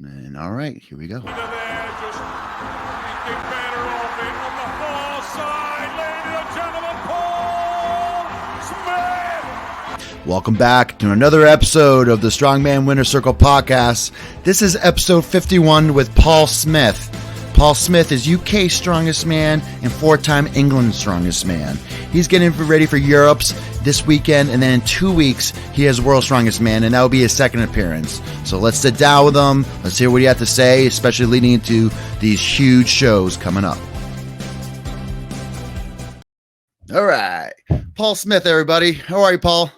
And all right, here we go. There, just thinking better of it on the far side, ladies and gentlemen, Paul Smith. Welcome back to another episode of the Strongman Winner Circle podcast. This is episode 51 with Paul Smith. Paul Smith is UKs Strongest Man and 4-time England's Strongest Man. He's getting ready for Europe's this weekend, and then in 2 weeks, he has World's Strongest Man, and that will be his second appearance. So let's sit down with him. Let's hear what he has to say, especially leading into these huge shows coming up. All right. Paul Smith, everybody. How are you, Paul?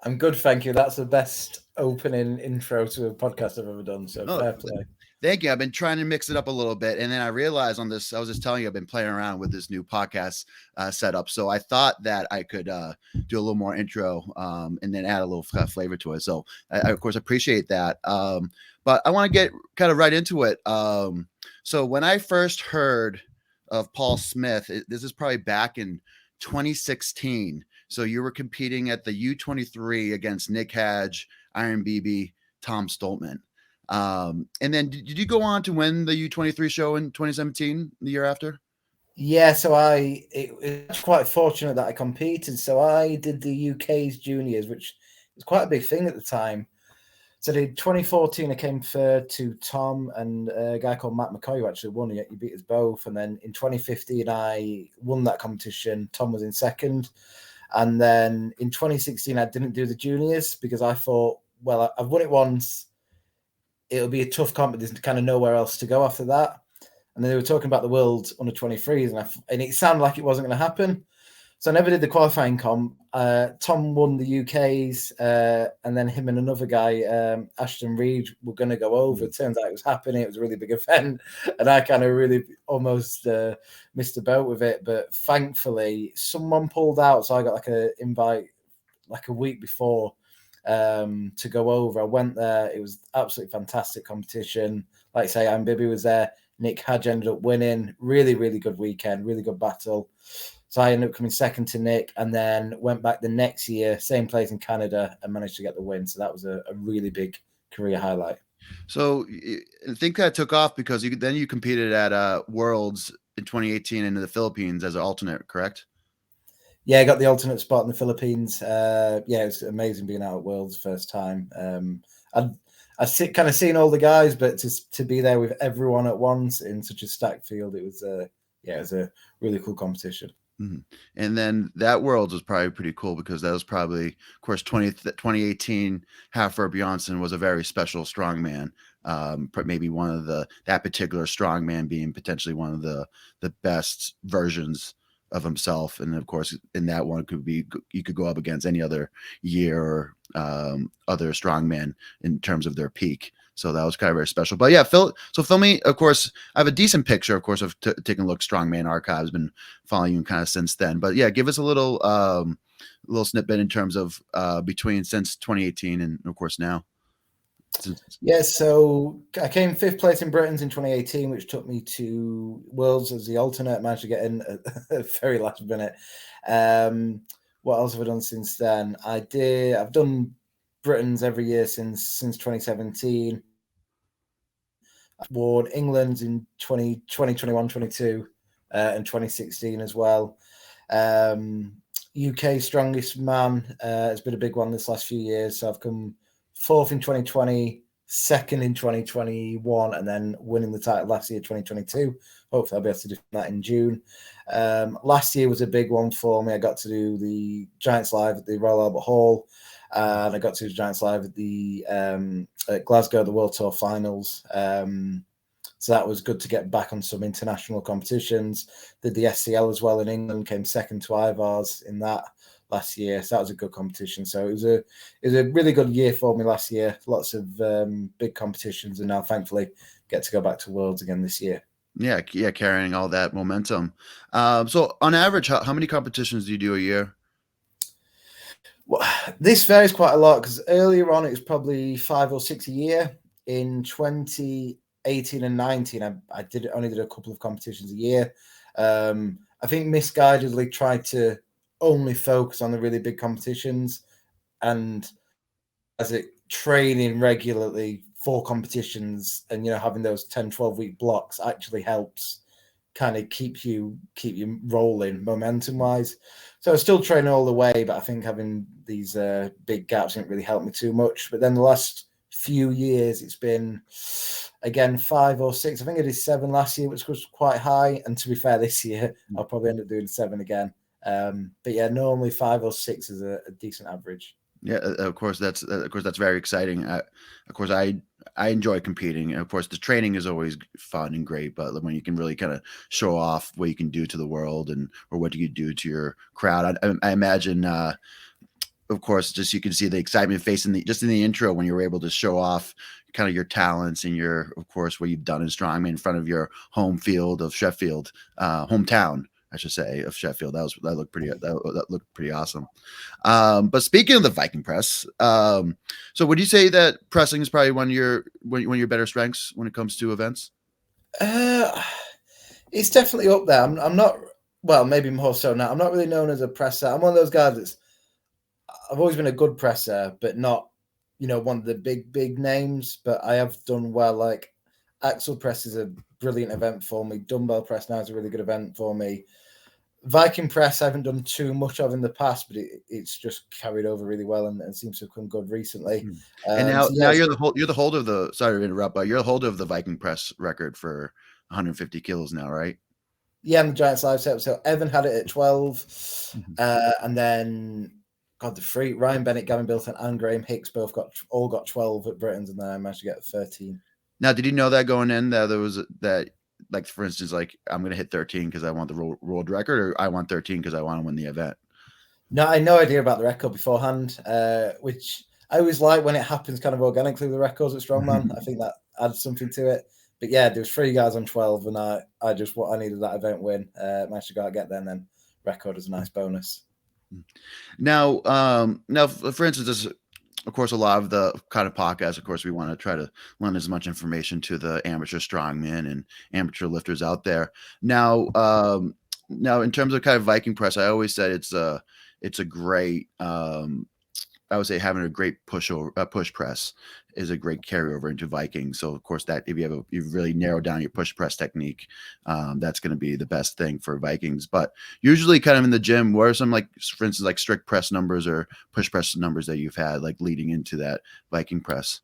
I'm good, thank you. That's the best opening intro to a podcast I've ever done, so fair play. Thank you. I've been trying to mix it up a little bit. And then I realized on this, I was just telling you, I've been playing around with this new podcast setup. So I thought that I could do a little more intro and then add a little flavor to it. So I of course, appreciate that. But I want to get kind of right into it. So when I first heard of Paul Smith, this is probably back in 2016. So you were competing at the U23 against Nick Hadge, Iron BB, Tom Stoltman. And then did you go on to win the U23 show in 2017, the year after? Yeah, so it was quite fortunate that I competed. So I did the UKs juniors, which was quite a big thing at the time. So in 2014, I came third to Tom and a guy called Matt McCoy, who actually won. He beat us both. And then in 2015, I won that competition. Tom was in second. And then in 2016, I didn't do the juniors because I thought, well, I've won it once. It'll be a tough comp, there's kind of nowhere else to go after that. And then they were talking about the World under 23s, and it sounded like it wasn't going to happen. So I never did the qualifying comp. Tom won the UKs, and then him and another guy, Ashton Reed, were going to go over. It turns out it was happening. It was a really big event, and I kind of really almost missed the boat with it. But thankfully, someone pulled out, so I got like an invite like a week before to go over. I went there. It was absolutely fantastic competition. Like I say, Bibby was there. Nick Hadge ended up winning. Really, really good weekend. Really good battle. So I ended up coming second to Nick, and then went back the next year, same place in Canada, and managed to get the win. So that was a really big career highlight. So I think that took off because then you competed at Worlds in 2018 in the Philippines as an alternate, correct? Yeah, I got the alternate spot in the Philippines. Yeah, it was amazing being out at Worlds first time. I've kind of seen all the guys, but to be there with everyone at once in such a stacked field, it was a really cool competition. Mm-hmm. And then that Worlds was probably pretty cool because that was probably, of course, 2018 Halford Bjornsson was a very special strongman. Maybe one of that particular strongman being potentially one of the best versions of himself. And of course, in that one you could go up against any other year or other strongman in terms of their peak. So that was kind of very special. But yeah, Phil me, of course, I have a decent picture, of course, of taking a look. Strongman Archives, been following you kind of since then. But yeah, give us a little snippet in terms of between since 2018 and of course now. Yeah, so I came 5th place in Britain's in 2018, which took me to Worlds as the alternate. I managed to get in at the very last minute. What else have I done since then? I've done Britain's every year since 2017. I've worn England's in 2021, 22, and 2016 as well. UK Strongest Man has been a big one this last few years. So I've come 4th in 2020, 2nd in 2021, and then winning the title last year, 2022. Hopefully I'll be able to do that in June. Last year was a big one for me. I got to do the Giants Live at the Royal Albert Hall, and I got to do the Giants Live at the at Glasgow, the World Tour Finals. So that was good to get back on some international competitions. Did the SCL as well in England, came second to Ivars in that last year. So that was a good competition. So it was a really good year for me last year. Lots of big competitions, and now thankfully get to go back to Worlds again this year. Yeah, carrying all that momentum. So on average, how many competitions do you do a year? Well, this varies quite a lot because earlier on it was probably 5 or 6 a year. In 2018 and 19, I only did a couple of competitions a year. I think misguidedly tried to only focus on the really big competitions, and as it training regularly 4 competitions and, you know, having those 10, 12-week blocks actually helps kind of keep you rolling momentum wise. So I was still training all the way, but I think having these big gaps didn't really help me too much. But then the last few years, it's been again 5 or 6. I think I did 7 last year, which was quite high. And to be fair, this year I'll probably end up doing 7 again. But yeah, normally 5 or 6 is a decent average. Yeah, of course that's very exciting. Of course, I enjoy competing, and of course, the training is always fun and great. But when you can really kind of show off what you can do to the world or what you do to your crowd, I imagine. Of course, just you can see the excitement face in the intro when you were able to show off kind of your talents and of course, what you've done in Strongman in front of your home field of Sheffield, hometown, I should say, of Sheffield. That looked pretty awesome. But speaking of the Viking press, so would you say that pressing is probably one of your better strengths when it comes to events? It's definitely up there. I'm not, well, maybe more so now. I'm not really known as a presser. I'm one of those guys I've always been a good presser, but not, you know, one of the big names. But I have done well. Like axle press is a brilliant event for me. Dumbbell press now is a really good event for me. Viking press I haven't done too much of in the past, but it's just carried over really well and seems to have come good recently. And now you're the holder of the, sorry to interrupt, but you're the holder of the Viking press record for 150 kilos now, right? Yeah, I'm the Giants live setup. So Evan had it at 12, and then the 3 Ryan Bennett, Gavin Bilton, and Graham Hicks both all got 12 at Britain's, and then I managed to get 13. Now, did you know that going in that there was that? Like, for instance, like I'm going to hit 13 because I want the world record, or I want 13 because I want to win the event? No, I had no idea about the record beforehand, which I always like when it happens kind of organically, the records at Strongman. I think that adds something to it. But yeah, there was 3 guys on 12, and I needed that event win. Managed to go out and get there, and then record is a nice bonus. Now, for instance, there's, of course, a lot of the kind of podcasts, of course, we want to try to lend as much information to the amateur strongmen and amateur lifters out there. Now, in terms of kind of Viking press, I always said it's a great, I would say having a great push press is a great carryover into Viking. So of course that if you've really narrowed down your push press technique, that's going to be the best thing for Vikings. But usually kind of in the gym, what are some, like, for instance, like strict press numbers or push press numbers that you've had like leading into that Viking press?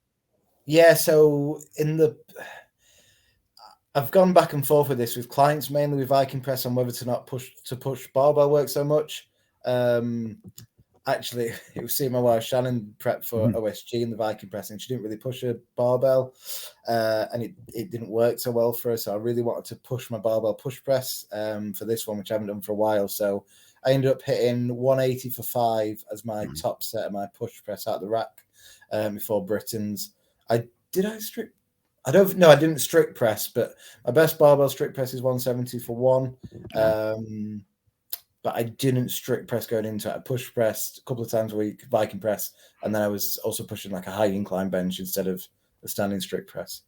Yeah. So I've gone back and forth with this with clients, mainly with Viking press, on whether to push barbell work so much. Actually, it was seeing my wife Shannon prep for OSG in the Viking pressing. She didn't really push a barbell, and it didn't work so well for her. So I really wanted to push my barbell push press for this one, which I haven't done for a while. So I ended up hitting 180 for 5 as my top set of my push press out of the rack before Britain's. I didn't strict press, but my best barbell strict press is 170 for 1. But I didn't strict press going into it. I push pressed a couple of times a week, Viking press, and then I was also pushing like a high incline bench instead of a standing strict press.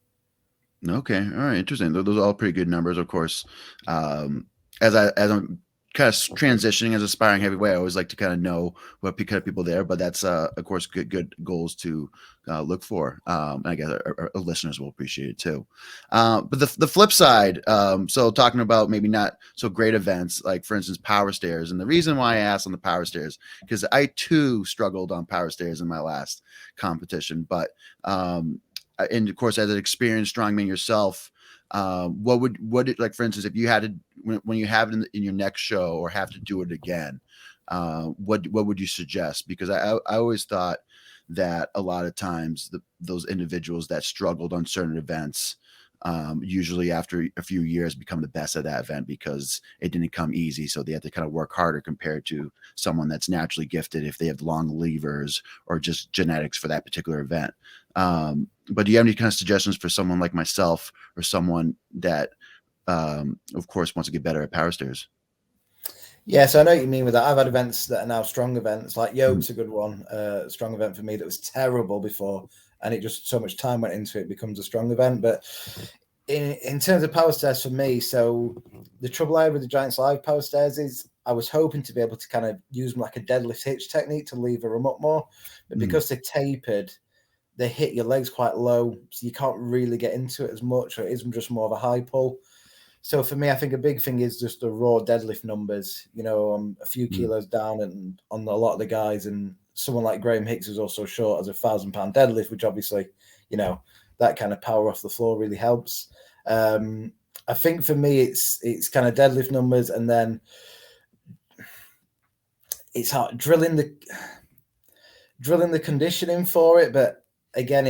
Okay, all right, interesting. Those are all pretty good numbers, of course. As I'm kind of transitioning as aspiring heavyweight, I always like to kind of know what kind of people there, but that's of course good goals to look for. And I guess our listeners will appreciate it too. But the flip side, so talking about maybe not so great events, like for instance power stairs, and the reason why I asked on the power stairs, because I too struggled on power stairs in my last competition, but and of course as an experienced strongman yourself, what would like, for instance, if you had to, when you have it in your next show or have to do it again, what would you suggest? Because I always thought that a lot of times those individuals that struggled on certain events, usually after a few years become the best at that event because it didn't come easy. So they have to kind of work harder compared to someone that's naturally gifted if they have long levers or just genetics for that particular event. But do you have any kind of suggestions for someone like myself or someone that, of course, wants to get better at power stairs? Yeah, so I know what you mean with that. I've had events that are now strong events, like Yoke's a good one, strong event for me that was terrible before, and it just so much time went into it, becomes a strong event. But in terms of power stairs for me, so the trouble I had with the Giants Live power stairs is I was hoping to be able to kind of use like a deadlift hitch technique to lever them up more, but because they're tapered, they hit your legs quite low, so you can't really get into it as much, or it is just more of a high pull. So for me, I think a big thing is just the raw deadlift numbers. You know, I'm a few kilos down and on a lot of the guys, and someone like Graham Hicks is also short as a 1,000-pound deadlift, which obviously, you know, that kind of power off the floor really helps. I think for me, it's kind of deadlift numbers, and then it's hard drilling the conditioning for it. But again,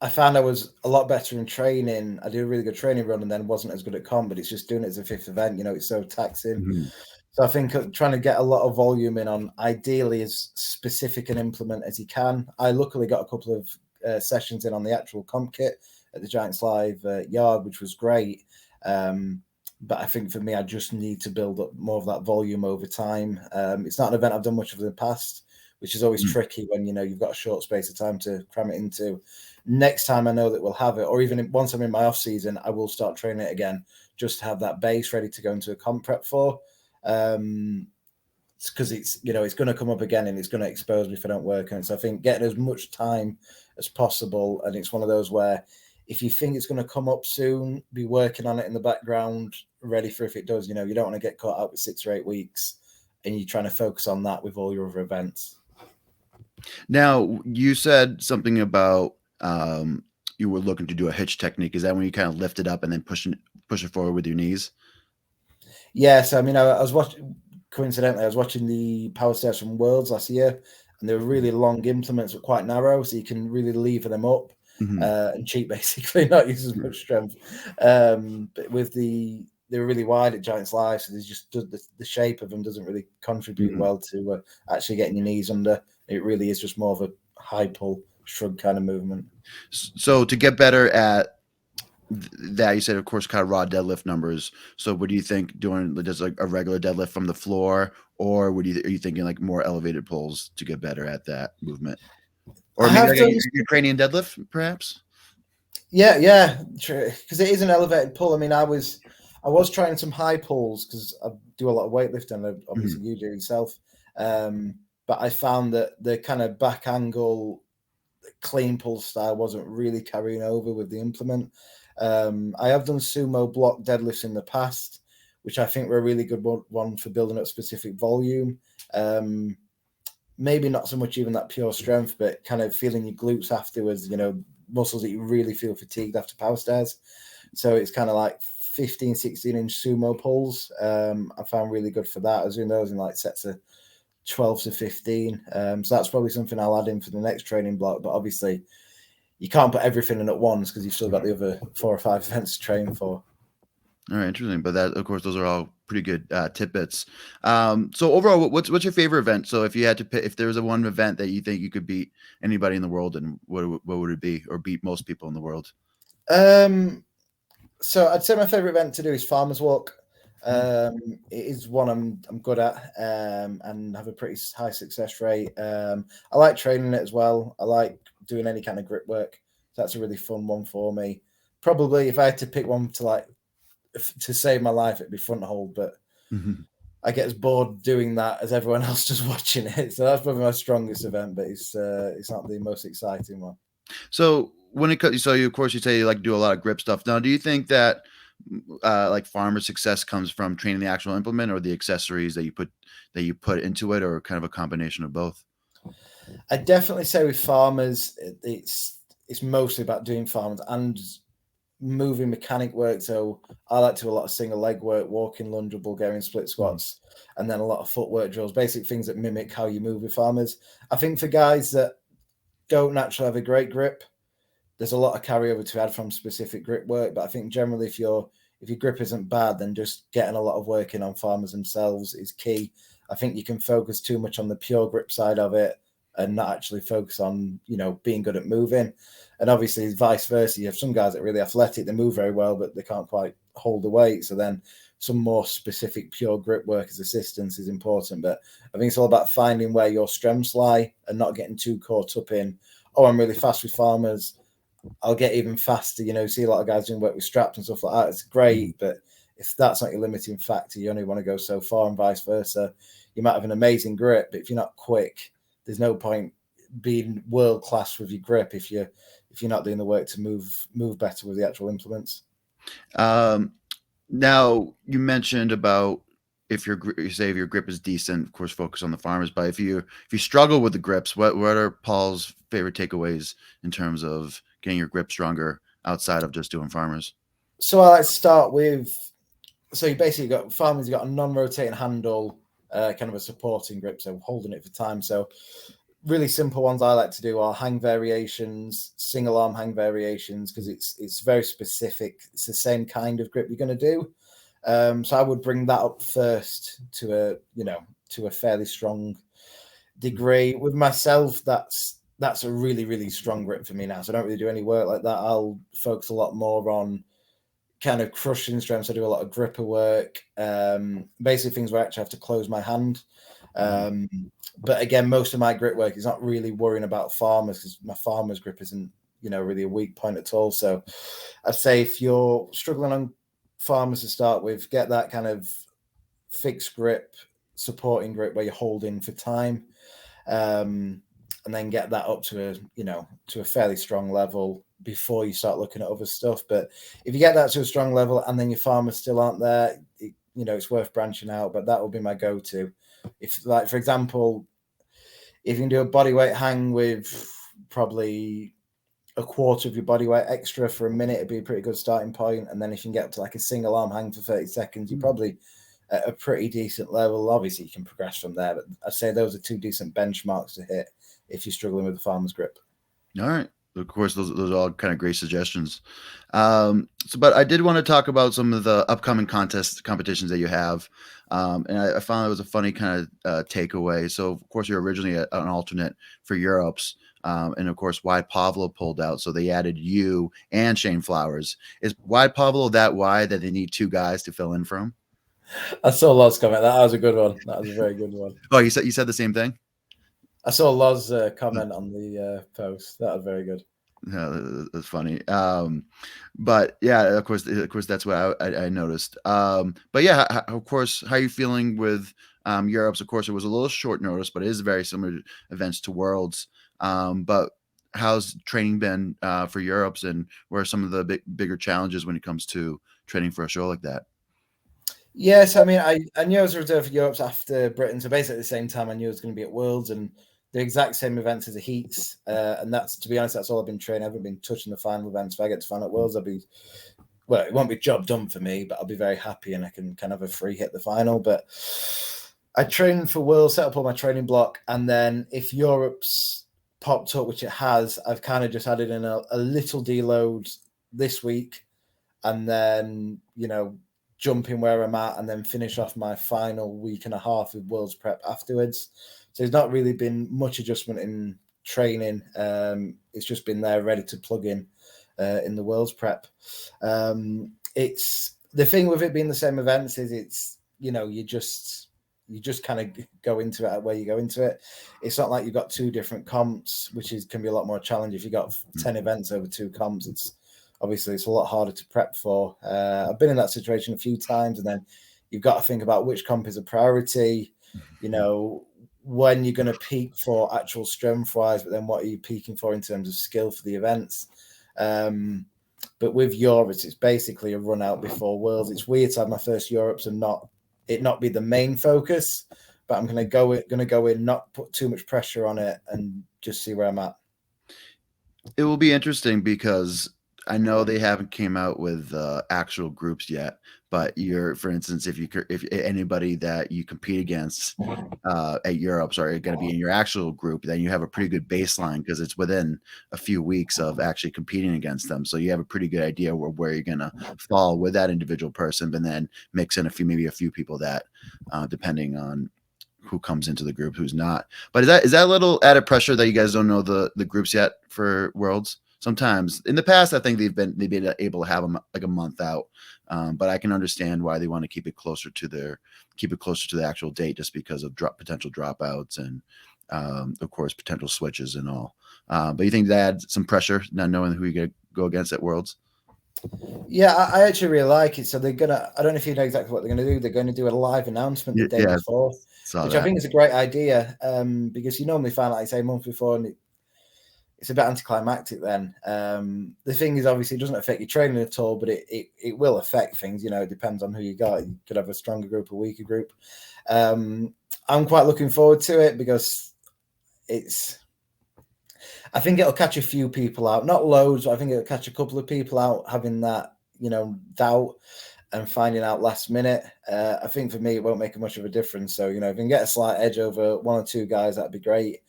I found I was a lot better in training. I did a really good training run and then wasn't as good at comp, but it's just doing it as a fifth event. You know, it's so taxing. So I think trying to get a lot of volume in on ideally as specific an implement as you can. I luckily got a couple of sessions in on the actual comp kit at the Giants Live yard, which was great. But I think for me, I just need to build up more of that volume over time. It's not an event I've done much of in the past, which is always tricky when, you know, you've got a short space of time to cram it into. Next time I know that we'll have it, or even once I'm in my off season, I will start training it again just to have that base ready to go into a comp prep for. Because it's, you know, it's going to come up again and it's going to expose me if I don't work on it. So I think getting as much time as possible, and it's one of those where if you think it's going to come up soon, be working on it in the background, ready for if it does. You know, you don't want to get caught out with 6 or 8 weeks and you're trying to focus on that with all your other events. Now, you said something about you were looking to do a hitch technique. Is that when you kind of lift it up and then push it forward with your knees? Yes, I mean, I was watching. Coincidentally, I was watching the power stairs from Worlds last year, and they were really long implements, but quite narrow, so you can really lever them up and cheat, basically, not use as much strength. But with they were really wide at Giants Live, so there's just the shape of them doesn't really contribute well to actually getting your knees under. It really is just more of a high pull shrug kind of movement. So to get better at that, you said, of course, kind of raw deadlift numbers. So what do you think doing just like a regular deadlift from the floor, or are you thinking like more elevated pulls to get better at that movement? Or maybe like a Ukrainian deadlift, perhaps? Yeah, true. Because it is an elevated pull. I mean, I was trying some high pulls because I do a lot of weightlifting, and obviously you do yourself. But I found that the kind of back angle clean pull style wasn't really carrying over with the implement. I have done sumo block deadlifts in the past, which I think were a really good one for building up specific volume. Maybe not so much even that pure strength, but kind of feeling your glutes afterwards, you know, muscles that you really feel fatigued after power stairs. So it's kind of like 15, 16-inch sumo pulls. I found really good for that. I was doing those in like sets of 12 to 15. So that's probably something I'll add in for the next training block. But obviously, you can't put everything in at once because you've still got the other 4 or 5 events to train for. All right, interesting. But that, of course, those are all pretty good tidbits. So overall, what's your favorite event? So if you had to pick, if there was a one event that you think you could beat anybody in the world, and what would it be, or beat most people in the world? So I'd say my favorite event to do is Farmers Walk. It is one I'm good at and have a pretty high success rate. I like training it as well. I like doing any kind of grip work. So that's a really fun one for me. Probably if I had to pick one to save my life, it'd be front hold, but I get as bored doing that as everyone else just watching it. So that's probably my strongest event, but it's not the most exciting one. So when it comes, so you, of course, you say you like to do a lot of grip stuff. Now, do you think that like farmer success comes from training the actual implement or the accessories that you put into it, or kind of a combination of both? I definitely say with farmers, it's mostly about doing farmers and moving mechanic work. So I like to do a lot of single leg work, walking, lunge, Bulgarian split squats, and then a lot of footwork drills, basic things that mimic how you move with farmers. I think for guys that don't naturally have a great grip, there's a lot of carryover to add from specific grip work. But I think generally if your grip isn't bad, then just getting a lot of work in on farmers themselves is key. I think you can focus too much on the pure grip side of it and not actually focus on, you know, being good at moving. And obviously vice versa. You have some guys that are really athletic, they move very well, but they can't quite hold the weight. So then some more specific pure grip work as assistance is important. But I think it's all about finding where your strengths lie and not getting too caught up in, oh, I'm really fast with farmers, I'll get even faster. You know, see a lot of guys doing work with straps and stuff like that. It's great, but if that's not your limiting factor, you only want to go so far, and vice versa. You might have an amazing grip, but if you're not quick, there's no point being world class with your grip if you're not doing the work to move better with the actual implements. Now you mentioned about if your grip is decent, of course, focus on the farmers. But if you struggle with the grips, what are Paul's favorite takeaways in terms of getting your grip stronger outside of just doing farmers? So I like to start with, so you basically got farmers, you got a non-rotating handle, kind of a supporting grip, so holding it for time. So really simple ones I like to do are hang variations, single arm hang variations, because it's very specific. It's the same kind of grip you're going to do. So I would bring that up first to a fairly strong degree. With myself, that's a really, really strong grip for me now. So I don't really do any work like that. I'll focus a lot more on kind of crushing strengths. I do a lot of gripper work, basically things where I actually have to close my hand. But again, most of my grip work is not really worrying about farmers, because my farmer's grip isn't, really a weak point at all. So I'd say if you're struggling on farmers to start with, get that kind of fixed grip, supporting grip where you're holding for time, and then get that up to a fairly strong level before you start looking at other stuff. But if you get that to a strong level and then your farmers still aren't there, it's worth branching out. But that will be my go-to. If, like, for example, if you can do a bodyweight hang with probably a quarter of your body weight extra for a minute, it'd be a pretty good starting point. And then if you can get up to like a single arm hang for 30 seconds, you're probably at a pretty decent level. Obviously, you can progress from there, but I'd say those are two decent benchmarks to hit if you're struggling with the farmer's grip. All right. Of course, those are all kind of great suggestions. But I did want to talk about some of the upcoming competitions that you have. And I found it was a funny kind of takeaway. So, of course, you're originally an alternate for Europe's. And, of course, Wide Pavlo pulled out. So they added you and Shane Flowers. Is Wide Pavlo that wide that they need two guys to fill in for him? I saw Loz comment. That was a good one. That was a very good one. Oh, you said the same thing? I saw Loz comment on the post. That was very good. No, that's funny. But yeah, of course, that's what I noticed. But yeah, of course, how are you feeling with Europe's? Of course, it was a little short notice, but it is very similar events to Worlds. But how's training been for Europe's, and what are some of the bigger challenges when it comes to training for a show like that? Yes, I mean, I knew I was reserved for Europe's after Britain, so basically at the same time I knew I was going to be at Worlds, and the exact same events as the heats, and that's, to be honest, that's all I've been training. I haven't been touching the final events. If I get to final at Worlds, it won't be job done for me, but I'll be very happy and I can kind of have a free hit the final. But I trained for Worlds, set up all my training block, and then if Europe's popped up, which it has, I've kind of just added in a little deload this week, and then jump in where I'm at, and then finish off my final week and a half with Worlds prep afterwards. So there's not really been much adjustment in training. It's just been there ready to plug in the Worlds prep. It's the thing with it being the same events is it's, you just kind of go into it where you go into it. It's not like you've got two different comps, which can be a lot more challenging. If you've got 10 events over two comps, it's a lot harder to prep for. I've been in that situation a few times, and then you've got to think about which comp is a priority, when you're going to peak for actual strength wise, but then what are you peaking for in terms of skill for the events? But with Europe's, it's basically a run out before Worlds. It's weird to have my first Europe's and not be the main focus, but I'm going to go in, not put too much pressure on it, and just see where I'm at. It will be interesting because I know they haven't came out with actual groups yet, but for instance, if anybody that you compete against at Europe's are going to be in your actual group, then you have a pretty good baseline because it's within a few weeks of actually competing against them. So you have a pretty good idea where you're going to fall with that individual person, but then mix in maybe a few people that, depending on who comes into the group, who's not. But is that a little added pressure that you guys don't know the groups yet for Worlds? Sometimes in the past, I think they've been able to have them like a month out, but I can understand why they want to keep it closer to the actual date, just because of potential dropouts and, of course, potential switches and all. But you think that adds some pressure, not knowing who you're going to go against at Worlds? Yeah, I actually really like it. So they're gonna, I don't know if you know exactly what they're going to do. They're going to do a live announcement the day before, which I think is a great idea, because you normally find, like I say, a month before, and it's a bit anticlimactic then. The thing is, obviously, it doesn't affect your training at all, but it will affect things. It depends on who you got. You could have a stronger group, a weaker group. I'm quite looking forward to it because I think it'll catch a few people out, not loads, but I think it'll catch a couple of people out having that, doubt and finding out last minute. I think for me, it won't make much of a difference. So, if we can get a slight edge over one or two guys, that'd be great.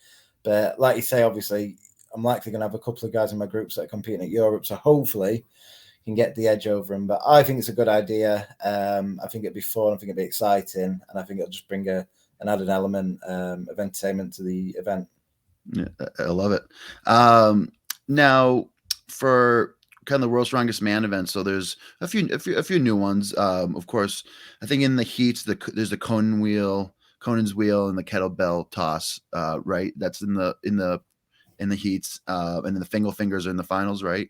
But like you say, obviously, I'm likely going to have a couple of guys in my groups that are competing at Europe. So hopefully can get the edge over them. But I think it's a good idea. I think it'd be fun. I think it'd be exciting. And I think it'll just bring an added element of entertainment to the event. Yeah, I love it. Now for kind of the World's Strongest Man event, so there's a few new ones. Of course, I think in the heats, there's the Conan's wheel, and the kettlebell toss. Right, that's in the heats, and then the finger fingers are in the finals, right?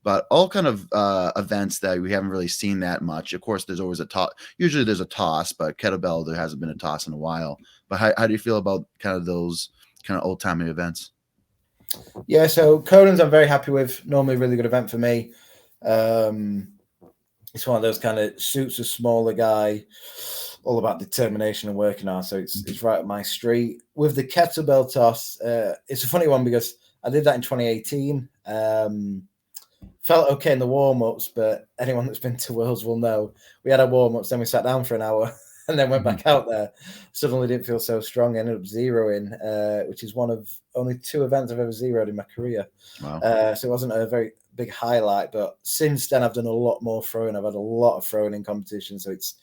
But all kind of events that we haven't really seen that much. Of course, there's always a toss. Usually there's a toss, but kettlebell, there hasn't been a toss in a while. But how do you feel about kind of those kind of old-timey events? Yeah, so Conan's I'm very happy with. Normally a really good event for me. It's one of those kind of suits a smaller guy, all about determination and working hard. So it's right up my street. With the kettlebell toss, it's a funny one because I did that in 2018. Felt okay in the warm-ups, but anyone that's been to Worlds will know we had our warm-ups, then we sat down for an hour and then went back out there. Suddenly didn't feel so strong. I ended up zeroing, which is one of only 2 events I've ever zeroed in my career. Wow. So it wasn't a very big highlight, but since then I've done a lot more throwing. I've had a lot of throwing in competition, so it's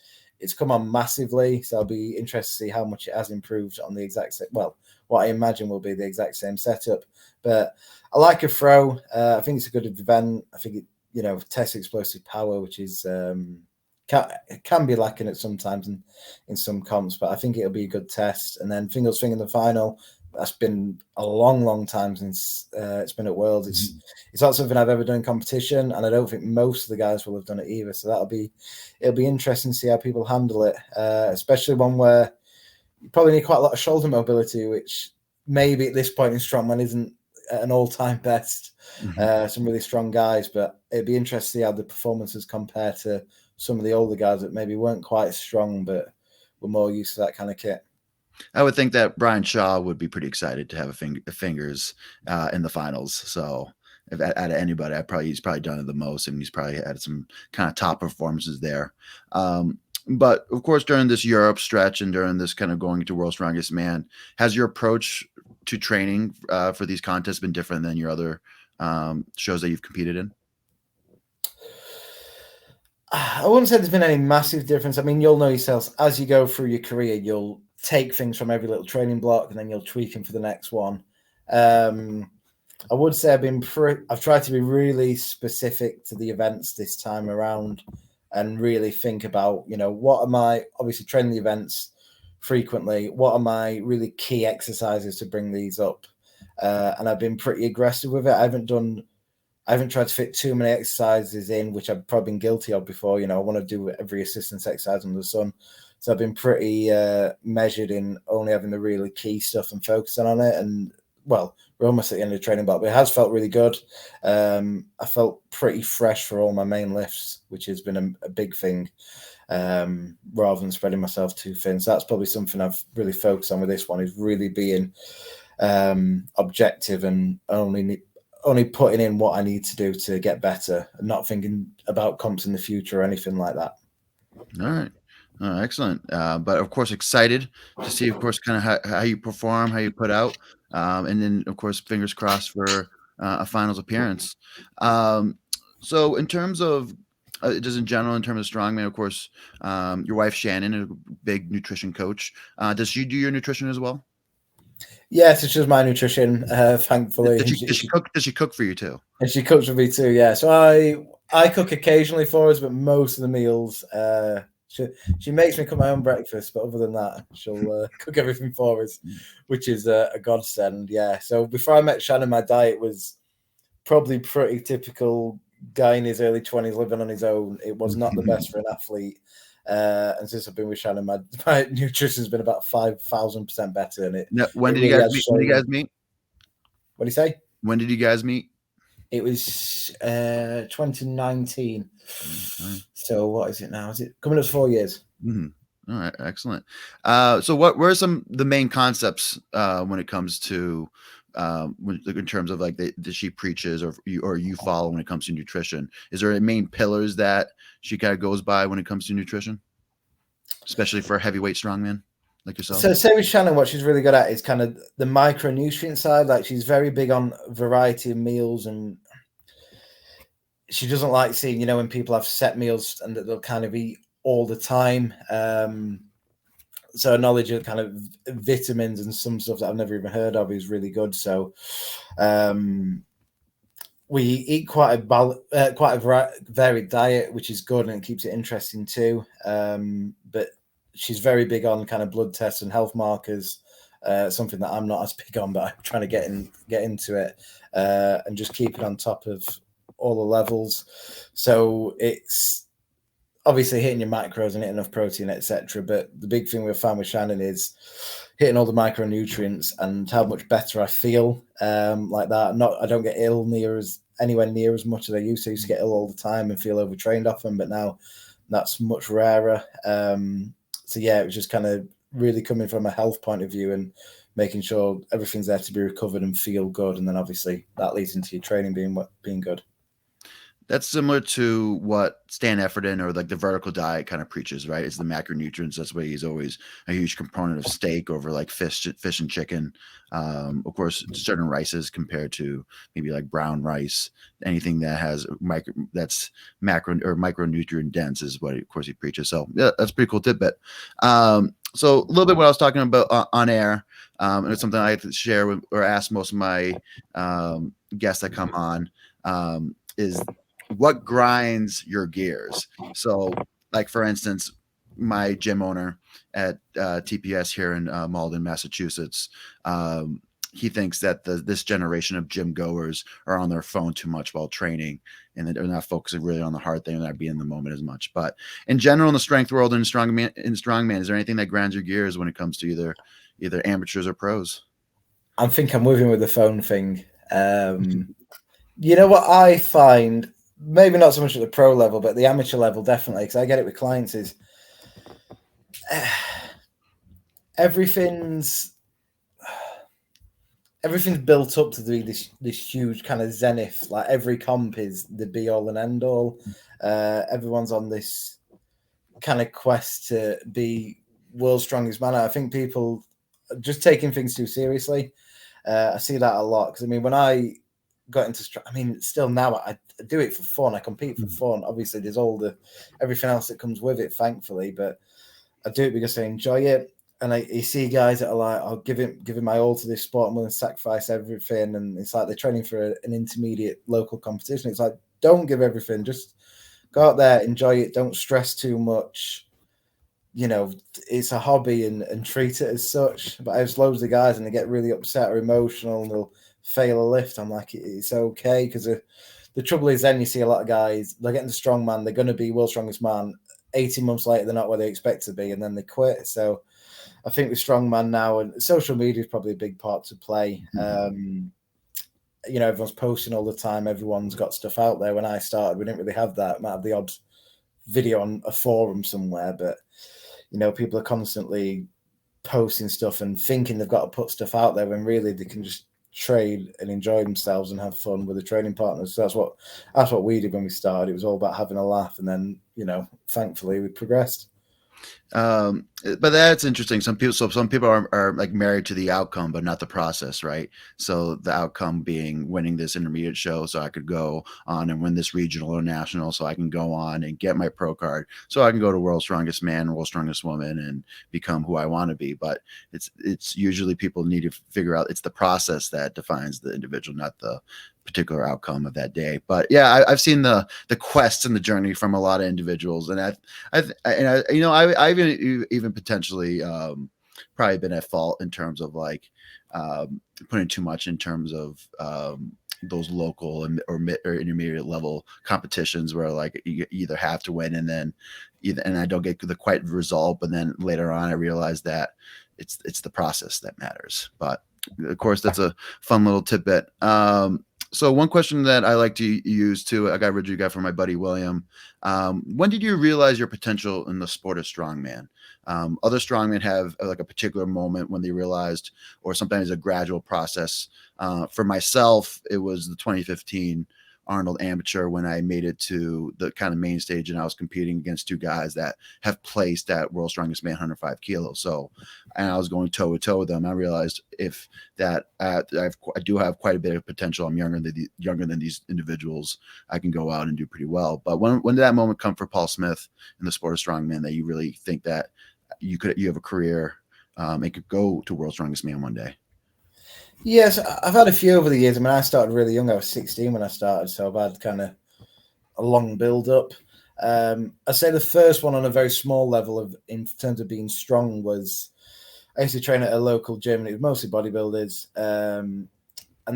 come on massively. So I'll be interested to see how much it has improved on the exact same. Well, what I imagine will be the exact same setup. But I like a throw. I think it's a good event. I think it, tests explosive power, which is can be lacking at sometimes in some comps. But I think it'll be a good test. And then fingers in the final. That's been a long time since it's been at Worlds. It's not something I've ever done in competition, and I don't think most of the guys will have done it either. So it'll be interesting to see how people handle it, especially one where you probably need quite a lot of shoulder mobility, which maybe at this point in Strongman isn't at an all-time best. Some really strong guys, but it'd be interesting to see how the performances compare to some of the older guys that maybe weren't quite as strong, but were more used to that kind of kit. I would think that Brian Shaw would be pretty excited to have fingers in the finals. So if out of anybody, he's probably done it the most, and he's probably had some kind of top performances there. But of course, during this Europe stretch and during this kind of going to World's Strongest Man, has your approach to training for these contests been different than your other shows that you've competed in? I wouldn't say there's been any massive difference. I mean, you'll know yourselves as you go through your career, you'll take things from every little training block and then you'll tweak them for the next one. I would say I've tried to be really specific to the events this time around and really think about, what am I obviously training the events frequently? What are my really key exercises to bring these up? And I've been pretty aggressive with it. I haven't tried to fit too many exercises in, which I've probably been guilty of before. I want to do every assistance exercise under the sun. So I've been pretty measured in only having the really key stuff and focusing on it. And, well, we're almost at the end of the training block, but it has felt really good. I felt pretty fresh for all my main lifts, which has been a big thing, rather than spreading myself too thin. So that's probably something I've really focused on with this one, is really being objective and only putting in what I need to do to get better and not thinking about comps in the future or anything like that. All right. Excellent. But of course, excited to see, of course, kind of how you perform, how you put out. And then, of course, fingers crossed for a finals appearance. So in terms of, just in general, in terms of Strongman, of course, your wife, Shannon, is a big nutrition coach. Does she do your nutrition as well? Yes, it's just my nutrition, thankfully. Does she cook for you too? And she cooks for me too, yeah. So I cook occasionally for us, but most of the meals, she makes me cook my own breakfast, but other than that, she'll cook everything for us, which is a godsend, yeah. So before I met Shannon, my diet was probably pretty typical guy in his early 20s living on his own. It was not the best for an athlete. And since I've been with Shannon, my nutrition's been about 5,000% better. And When did you guys meet? What do you say? When did you guys meet? It was 2019. Right. So what is it now? Is it coming up to 4 years? Mm-hmm. All right, excellent. So what are some the main concepts when it comes to in terms of like the she preaches or you follow when it comes to nutrition? Is there any main pillars that she kind of goes by when it comes to nutrition, especially for a heavyweight strongman like yourself? So say with Shannon, what she's really good at is kind of the micronutrient side. Like she's very big on variety of meals, and she doesn't like seeing, when people have set meals and that they'll kind of eat all the time. So her knowledge of kind of vitamins and some stuff that I've never even heard of is really good. So we eat quite a varied diet, which is good, and it keeps it interesting too. But she's very big on kind of blood tests and health markers, something that I'm not as big on, but I'm trying to get into it and just keep it on top of all the levels. So it's obviously hitting your macros and hitting enough protein, etc. But the big thing we've found with Shannon is hitting all the micronutrients and how much better I feel like that. I don't get ill anywhere near as much as I used to. I used to get ill all the time and feel overtrained often, but now that's much rarer. So yeah, it was just kind of really coming from a health point of view and making sure everything's there to be recovered and feel good. And then obviously that leads into your training being good. That's similar to what Stan Efferton or like the vertical diet kind of preaches, right? It's the macronutrients. That's why he's always a huge component of steak over like fish and chicken. Of course, certain rices compared to maybe like brown rice. Anything that has that's macro or micronutrient dense is what, of course, he preaches. So yeah, that's a pretty cool tidbit. So a little bit what I was talking about on air, and it's something I have to share with or ask most of my guests that come on is what grinds your gears. So like, for instance, my gym owner at TPS here in Malden, Massachusetts, he thinks that this generation of gym goers are on their phone too much while training, and they're not focusing really on the hard thing and not being in the moment as much. But in general, in the strength world and strongman, is there anything that grinds your gears when it comes to either amateurs or pros? I think I'm with him with the phone thing. You know what I find, maybe not so much at the pro level, but the amateur level, definitely, because I get it with clients, is everything's built up to be this huge kind of zenith. Like every comp is the be all and end all. Everyone's on this kind of quest to be world's strongest man. I think people are just taking things too seriously. I see that a lot because when I got into still now I do it for fun. I compete for fun. Obviously, there's everything else that comes with it, thankfully, but I do it because I enjoy it. And you see guys that are like, I'll give it my all to this sport. I'm willing to sacrifice everything. And it's like they're training for an intermediate local competition. It's like, don't give everything. Just go out there, enjoy it. Don't stress too much. It's a hobby and treat it as such. But there's loads of guys and they get really upset or emotional and they'll fail a lift. I'm like, it's okay. Because the trouble is then you see a lot of guys, they're getting to strongman. They're going to be world's strongest man. 18 months later, they're not where they expect to be. And then they quit. So I think with strongman now, and social media is probably a big part to play. Everyone's posting all the time. Everyone's got stuff out there. When I started, we didn't really have that. Might have the odd video on a forum somewhere, but people are constantly posting stuff and thinking they've got to put stuff out there when really they can just trade and enjoy themselves and have fun with the training partners. So that's what we did when we started. It was all about having a laugh, and then thankfully we progressed. But that's interesting. Some people are like married to the outcome, but not the process, right? So the outcome being winning this intermediate show, so I could go on and win this regional or national, so I can go on and get my pro card, so I can go to World's Strongest Man, World's Strongest Woman, and become who I want to be. But it's usually people need to figure out it's the process that defines the individual, not the particular outcome of that day. But yeah, I've seen the quest and the journey from a lot of individuals, and I've even potentially probably been at fault in terms of like putting too much in terms of those local or intermediate level competitions where like you either have to win and I don't get the quite result, but then later on I realized that it's the process that matters. But Of course, that's a fun little tidbit. So one question that I like to use too, I got originally got from my buddy William. When did you realize your potential in the sport of strongman? Other strongmen have like a particular moment when they realized, or sometimes a gradual process. For myself, it was the 2015 Arnold Amateur when I made it to the kind of main stage, and I was competing against two guys that have placed at World's Strongest Man 105 kilos. So, and I was going toe to toe with them. I realized if that I do have quite a bit of potential. I'm younger than these individuals. I can go out and do pretty well. But when did that moment come for Paul Smith in the sport of strongman that you really think that you have a career and could go to World's Strongest Man one day? Yes, I've had a few over the years. I mean, I started really young. I was 16 when I started, so I've had kind of a long build up. I'd say the first one on a very small level of in terms of being strong was I used to train at a local gym, and it was mostly bodybuilders. And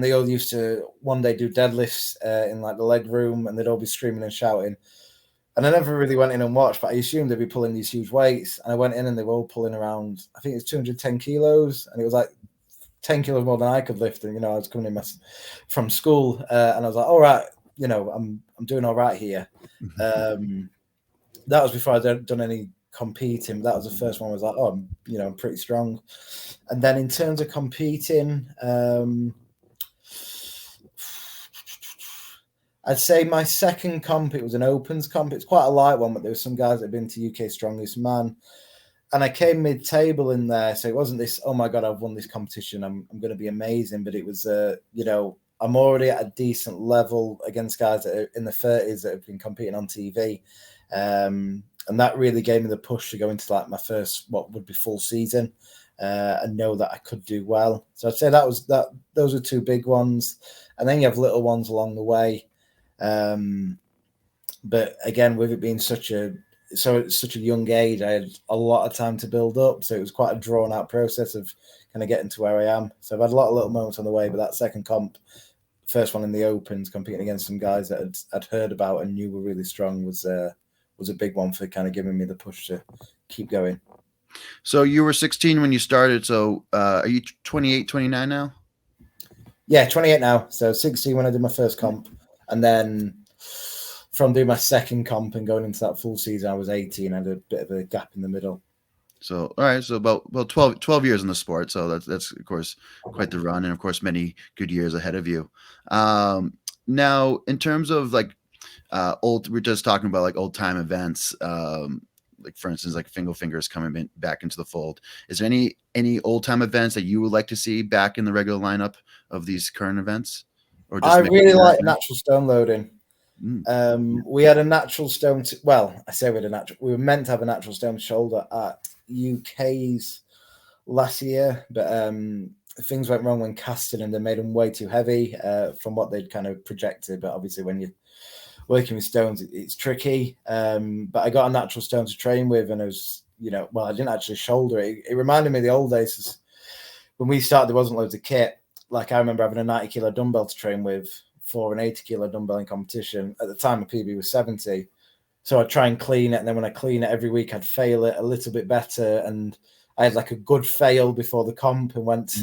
they all used to one day do deadlifts in like the leg room, and they'd all be screaming and shouting. And I never really went in and watched, but I assumed they'd be pulling these huge weights. And I went in and they were all pulling around, I think it was 210 kilos. And it was like 10 kilos more than I could lift. And, I was coming in from school and I was like, all right, I'm doing all right here. That was before I'd done any competing. That was the first one I was like, oh, I'm pretty strong. And then in terms of competing, I'd say my second comp, it was an opens comp. It's quite a light one, but there were some guys that had been to UK Strongest Man. And I came mid-table in there. So it wasn't this, oh my God, I've won this competition. I'm going to be amazing. But it was, I'm already at a decent level against guys that are in the 30s that have been competing on TV. And that really gave me the push to go into like my first, what would be full season and know that I could do well. So I'd say those are two big ones. And then you have little ones along the way. But again, with it being such a young age, I had a lot of time to build up. So it was quite a drawn out process of kind of getting to where I am. So I've had a lot of little moments on the way, but that second comp, first one in the opens, competing against some guys that I'd heard about and knew were really strong was a big one for kind of giving me the push to keep going. So you were 16 when you started. So are you 28, 29 now? Yeah, 28 now. So 16 when I did my first comp. And then from doing my second comp and going into that full season, I was 18. I had a bit of a gap in the middle. So, all right. So about 12 years in the sport. So that's of course quite the run, and of course many good years ahead of you. Now in terms of like we're just talking about like old time events. Like for instance, like Fingal Fingers coming back into the fold. Is there any old time events that you would like to see back in the regular lineup of these current events? Or just I really like natural stone loading. We had a natural stone. We were meant to have a natural stone shoulder at UKs last year, but things went wrong when casting and they made them way too heavy from what they'd kind of projected. But obviously, when you're working with stones, it's tricky. But I got a natural stone to train with, and I was, I didn't actually shoulder it. It reminded me of the old days when we started. There wasn't loads of kit. Like I remember having a 90 kilo dumbbell to train with for an 80 kilo dumbbell in competition. At the time, my PB was 70. So I'd try and clean it. And then when I clean it every week, I'd fail it a little bit better. And I had like a good fail before the comp and went,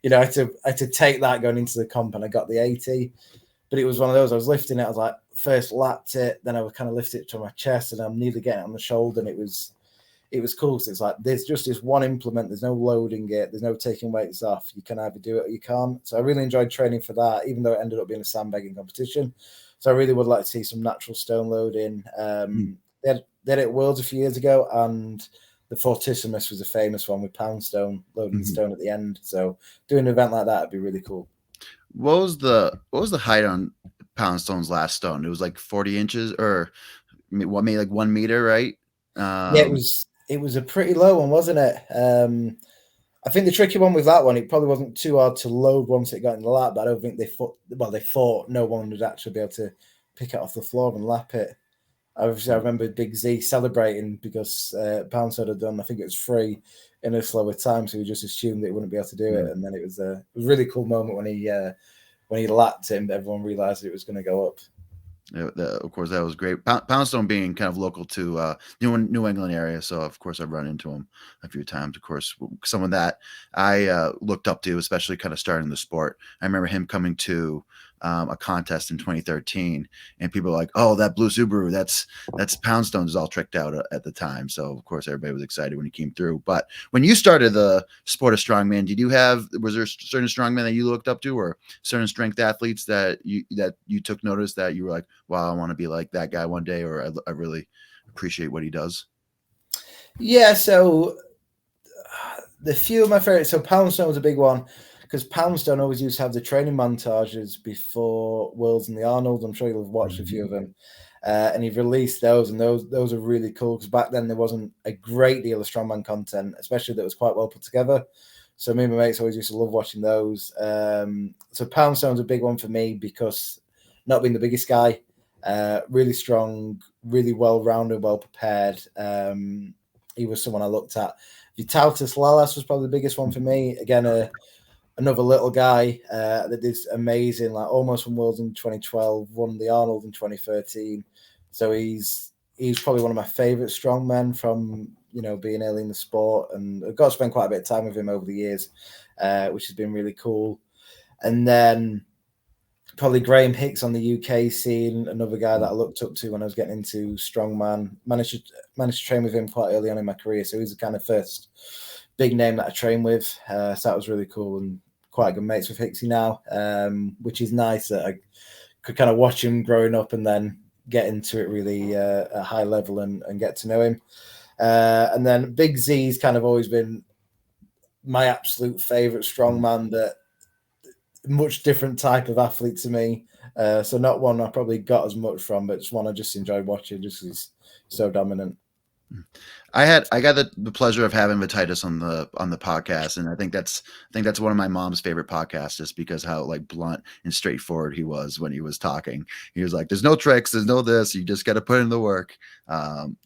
I had to take that going into the comp, and I got the 80. But it was one of those, I was lifting it. I was like, first lapped it. Then I would kind of lift it to my chest, and I'm nearly getting it on the shoulder. And it was cool. So it's like, there's just this one implement. There's no loading it. There's no taking weights off. You can either do it or you can't. So I really enjoyed training for that, even though it ended up being a sandbagging competition. So I really would like to see some natural stone loading. They had it at Worlds a few years ago, and the Fortissimus was a famous one with pound stone, loading stone at the end. So doing an event like that would be really cool. What was the height on pound stone's last stone? It was like 40 inches or what, maybe like 1 meter, right? Yeah, it was a pretty low one, wasn't it? I think the tricky one with that one, it probably wasn't too hard to load once it got in the lap, but I don't think they thought no one would actually be able to pick it off the floor and lap it. I remember Big Z celebrating because Pound Stone had done, I think it was 3 in a slower time, so we just assumed that he wouldn't be able to do it. And then it was a really cool moment when he lapped him, everyone realized it was going to go up. Of course, that was great. Poundstone being kind of local to New England area, so of course I've run into him a few times. Of course, someone that I looked up to, especially kind of starting the sport. I remember him coming to a contest in 2013, and people were like, "Oh, that blue Subaru, that's Poundstone's all tricked out at the time." So of course everybody was excited when he came through. But when you started the sport of strongman, was there certain strongman that you looked up to, or certain strength athletes that you took notice that you were like, wow, I want to be like that guy one day, or I really appreciate what he does? Yeah, so the few of my favorites. So Poundstone was a big one because Poundstone always used to have the training montages before Worlds and the Arnold. I'm sure you'll have watched a few of them. And he released those, and those are really cool because back then there wasn't a great deal of strongman content, especially that was quite well put together. So me and my mates always used to love watching those. So Poundstone's a big one for me because not being the biggest guy, really strong, really well-rounded, well-prepared. He was someone I looked at. Vitautas Lalas was probably the biggest one for me. Again, another little guy that did amazing, like almost from Worlds in 2012, won the Arnold in 2013. So he's probably one of my favorite strongmen from being early in the sport, and I've got to spend quite a bit of time with him over the years, which has been really cool. And then probably Graham Hicks on the UK scene, another guy that I looked up to when I was getting into strongman. Managed to train with him quite early on in my career, so he's the kind of first big name that I trained with. So that was really cool, and quite good mates with Hicksy now, which is nice that I could kind of watch him growing up and then get into it really at a high level and get to know him. And then Big Z's kind of always been my absolute favorite strongman, that much different type of athlete to me. So not one I probably got as much from, but it's one I just enjoyed watching just because he's so dominant. I got the pleasure of having Vititis on the podcast, and I think that's one of my mom's favorite podcasts, just because how like blunt and straightforward he was when he was talking. He was like, "There's no tricks, there's no this. You just got to put in the work."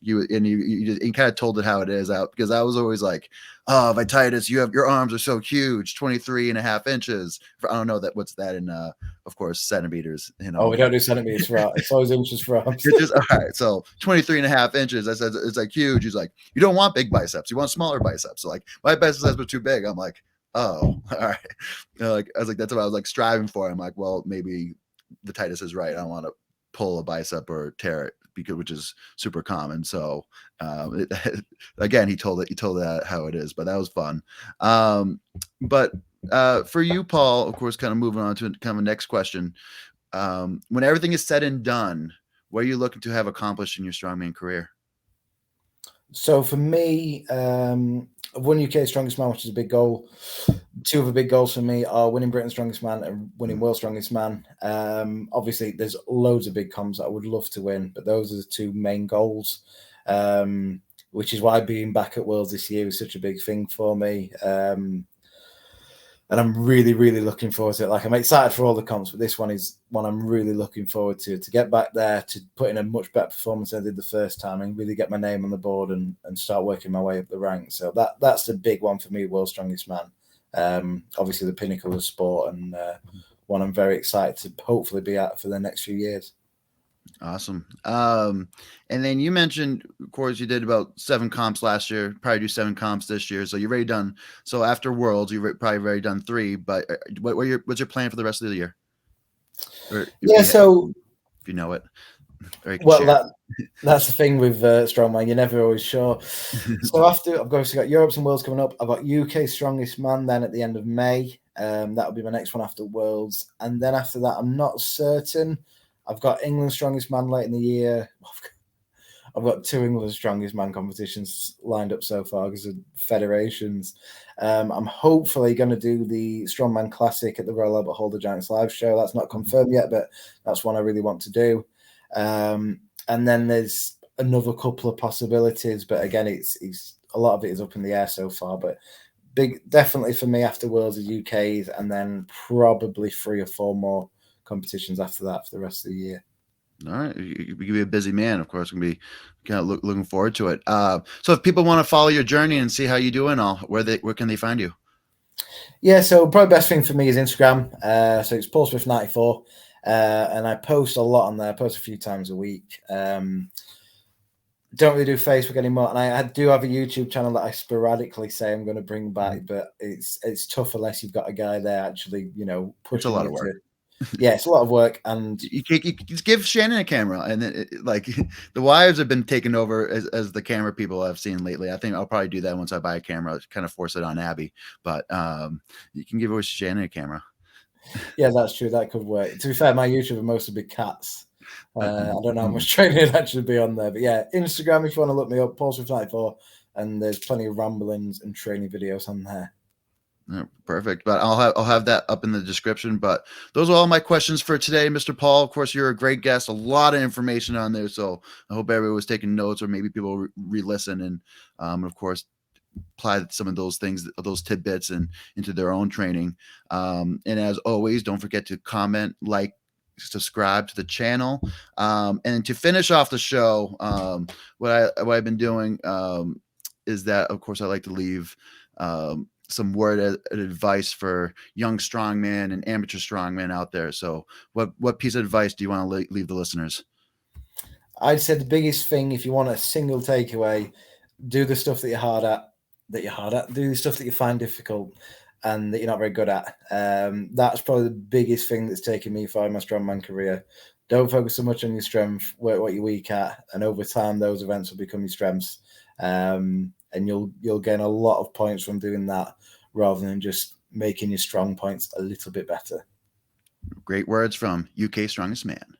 You kind of told it how it is out, because I was always like, "Oh, Vititis, your arms are so huge, 23.5 inches." I don't know what's that in of course centimeters. Oh, we don't do centimeters for it's always inches for arms. It's just, all right, so 23.5 inches. I said it's like huge. He's like, you don't want big biceps, you want smaller biceps. So like my biceps were too big. I'm like, oh, all right. Like I was like, that's what I was like striving for. I'm like, well, maybe the Titus is right. I don't want to pull a bicep or tear it, which is super common. So again, he told it how it is, but that was fun. But for you, Paul, of course, kind of moving on to kind of a next question. When everything is said and done, what are you looking to have accomplished in your strongman career? So for me, I've won UK's Strongest Man, which is a big goal. Two of the big goals for me are winning Britain's Strongest Man and winning World's Strongest Man. Obviously, there's loads of big comps that I would love to win, but those are the two main goals, which is why being back at Worlds this year is such a big thing for me. And I'm really, really looking forward to it. Like, I'm excited for all the comps, but this one is one I'm really looking forward to get back there, to put in a much better performance than I did the first time, and really get my name on the board and start working my way up the ranks. So that's the big one for me, World's Strongest Man. Obviously the pinnacle of sport, and one I'm very excited to hopefully be at for the next few years. Awesome. And then you mentioned, of course, you did about 7 comps last year, probably do 7 comps this year. So you've already done, so after Worlds, you've probably already done 3, but what's your plan for the rest of the year? So if you know it. Well, that's the thing with Strongman. You're never always sure. So after, I've obviously got Europe's and Worlds coming up. I've got UK's Strongest Man then at the end of May. That'll be my next one after Worlds. And then after that, I'm not certain. I've got England's Strongest Man late in the year. I've got 2 England's Strongest Man competitions lined up so far because of federations. I'm hopefully going to do the Strongman Classic at the Royal Albert Hall, the Giants live show. That's not confirmed yet, but that's one I really want to do. And then there's another couple of possibilities, but again, it's a lot of it is up in the air so far. But definitely for me after Worlds is UKs, and then probably 3 or 4 more competitions after that for the rest of the year. All right, you'll be a busy man, of course. Gonna be kind of looking forward to it. So if people want to follow your journey and see how you do and all, where can they find you? Yeah, so probably best thing for me is Instagram. So it's Paul Swift 94. and I post a lot on there. I post a few times a week. Don't really do Facebook anymore, and I do have a YouTube channel that I sporadically say I'm going to bring back, but it's tough unless you've got a guy there actually, pushing a lot you of work. Yeah, it's a lot of work, and you just give Shannon a camera, and then like the wives have been taken over as the camera people I've seen lately. I think I'll probably do that once I buy a camera, kind of force it on Abby, but you can give Shannon a camera. Yeah, that's true. That could work. To be fair, my YouTube are mostly big cats. I don't know how much training would actually be on there, but yeah, Instagram if you want to look me up, Paul94, and there's plenty of ramblings and training videos on there. Perfect. But I'll have that up in the description. But those are all my questions for today, Mr. Paul. Of course, you're a great guest. A lot of information on there. So I hope everyone was taking notes, or maybe people re-listen, and of course apply some of those things, those tidbits, and into their own training. And as always, don't forget to comment, like, subscribe to the channel. And to finish off the show, what I've been doing is that, of course, I like to leave some word of advice for young strongman and amateur strongman out there. So what piece of advice do you want to leave the listeners? I'd say the biggest thing, if you want a single takeaway, do the stuff that you're hard at, do the stuff that you find difficult and that you're not very good at. That's probably the biggest thing that's taken me far in my strongman career. Don't focus so much on your strength, work what you're weak at, and over time those events will become your strengths. And you'll gain a lot of points from doing that, rather than just making your strong points a little bit better. Great words from UKs Strongest Man.